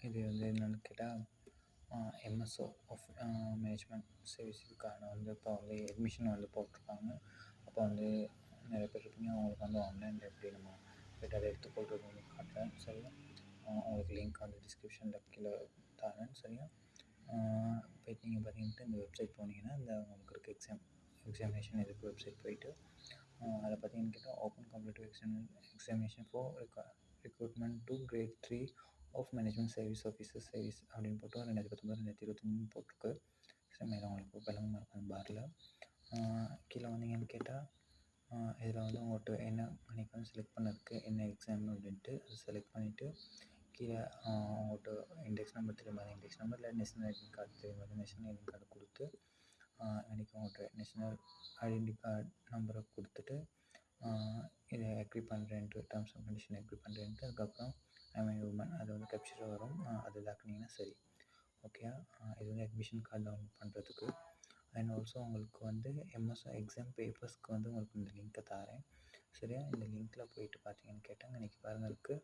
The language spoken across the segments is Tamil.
இது வந்து என்னென்னு கேட்டால் எம்எஸ்ஓ ஆஃப் மேனேஜ்மெண்ட் சர்வீஸுக்கான வந்து இப்போ வந்து அட்மிஷன் வந்து போட்டிருக்காங்க. அப்போ வந்து நிறைய பேர் இருப்பீங்க, அவங்களுக்கு வந்து ஆன்லைனில் எப்படி நம்ம போய்ட்டு அதை எடுத்துக்கொள்கிறது வந்து காட்டுறேன் சரியா. உங்களுக்கு லிங்க் வந்து டிஸ்கிரிப்ஷனில் கீழே தரேன் சரியா. போய்ட்டு நீங்கள் பார்த்தீங்கன்னா இந்த வெப்சைட் போனீங்கன்னா இந்த உங்களுக்கு இருக்க எக்ஸாமினேஷன் இதுக்கு வெப்சைட் போயிட்டு அதில் பார்த்தீங்கன்னு கேட்டால் open competitive examination for recruitment to grade 3 of management service officer service அப்படின்னு போட்டு 2019-2023 போட்டிருக்கு. மேலே உங்களுக்கு விளம்பரமாக இருக்கும் பாரில். கீழே வந்தீங்கன்னு கேட்டால் இதில் வந்து உங்கள்கிட்ட என்ன அன்றைக்கி வந்து செலக்ட் பண்ணதுக்கு என்ன எக்ஸாம் அப்படின்ட்டு அதை செலக்ட் பண்ணிவிட்டு கீழே உங்கள்கிட்ட இண்டெக்ஸ் நம்பர் தெரியும், அது இண்டெக்ஸ் நம்பர் இல்லை நேஷ்னல் ஐடென்டி கார்டு தெரியும், அது நேஷ்னல் ஐடென்டி கார்டு கொடுத்து அன்றைக்கி உங்கள்கிட்ட நேஷ்னல் ஐடென்டி கார்டு நம்பரை கொடுத்துட்டு இதை அக்ரி பண்ணுறேன்ட்டு டேர்ம்ஸ் அண்ட் கண்டிஷன் அக்ரி பண்ணுறேன்ட்டு அதுக்கப்புறம் உமன் அது வந்து கேப்சர் வரும், அது இதாக்குனிங்கன்னா சரி ஓகே. இது வந்து அட்மிஷன் கார்டு டவுன்லோட் பண்ணுறதுக்கு. அண்ட் ஆல்சோ உங்களுக்கு வந்து எம்எஸ்ஓ எக்ஸாம் பேப்பர்ஸ்க்கு வந்து உங்களுக்கு இந்த லிங்க்கை தரேன் சரியா. இந்த லிங்க்கில் போயிட்டு பார்த்தீங்கன்னு கேட்டால் இன்றைக்கி பாருங்கள் இருக்குது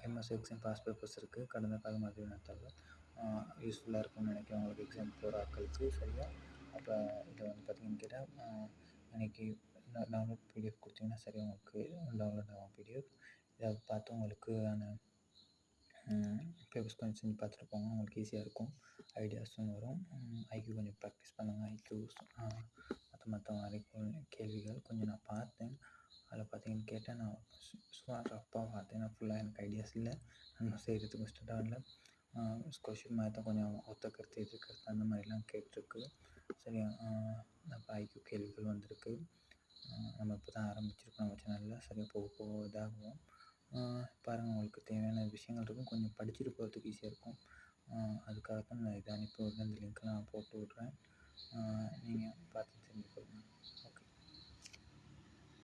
எம்எஸ்ஓ எக்ஸாம் பாஸ் பேப்பர்ஸ் இருக்குது. கடந்த கால மாதிரி நடத்தாலும் யூஸ்ஃபுல்லாக இருக்கும்னு நினைக்கிறேன் உங்களுக்கு எக்ஸாம் போகிற ஆட்களுக்கு சரியா. அப்போ இதை வந்து பார்த்தீங்கன்னு கேட்டால் அன்றைக்கி டவுன்லோட் பிடிஎஃப் கொடுத்தீங்கன்னா சரி உங்களுக்கு டவுன்லோட் ஆகும் பிடிஎஃப். இதை பார்த்து உங்களுக்கு பேப்பர்ஸ் கொஞ்சம் செஞ்சு பார்த்துட்டு போங்க, உங்களுக்கு ஈஸியாக இருக்கும், ஐடியாஸும் வரும். ஐக்யூ கொஞ்சம் ப்ராக்டிஸ் பண்ணுங்கள். ஐக்யூஸ் மற்ற மாதிரி கேள்விகள் கொஞ்சம் நான் பார்த்தேன். அதில் பார்த்தீங்கன்னு கேட்டால் நான் சும்மா ரஃப்பாக பார்த்தேன், நான் ஃபுல்லாக எனக்கு ஐடியாஸ் இல்லை, நான் செய்கிறதுக்கு ஸ்டார்ட் இல்லை. கொஷின் மேத்தான் கொஞ்சம் ஒத்த கருத்து எதிர்கருத்து அந்த மாதிரிலாம் கேட்டிருக்கு சரியா. அப்போ ஐக்யூ கேள்விகள் வந்திருக்கு. நம்ம இப்போ தான் ஆரம்பிச்சிருக்கோம் நம்ம சேனலில் சரியாக போக போக இதாகும். பாருங்கள் உங்களுக்கு தேவையான விஷயங்கள் இருக்கும், கொஞ்சம் படிச்சுட்டு போகிறதுக்கு ஈஸியாக இருக்கும். அதுக்காக தான் நான் இதை அனுப்பி விட்றேன், இந்த லிங்க்கெலாம் நான் போட்டு விட்றேன், நீங்கள் பார்த்து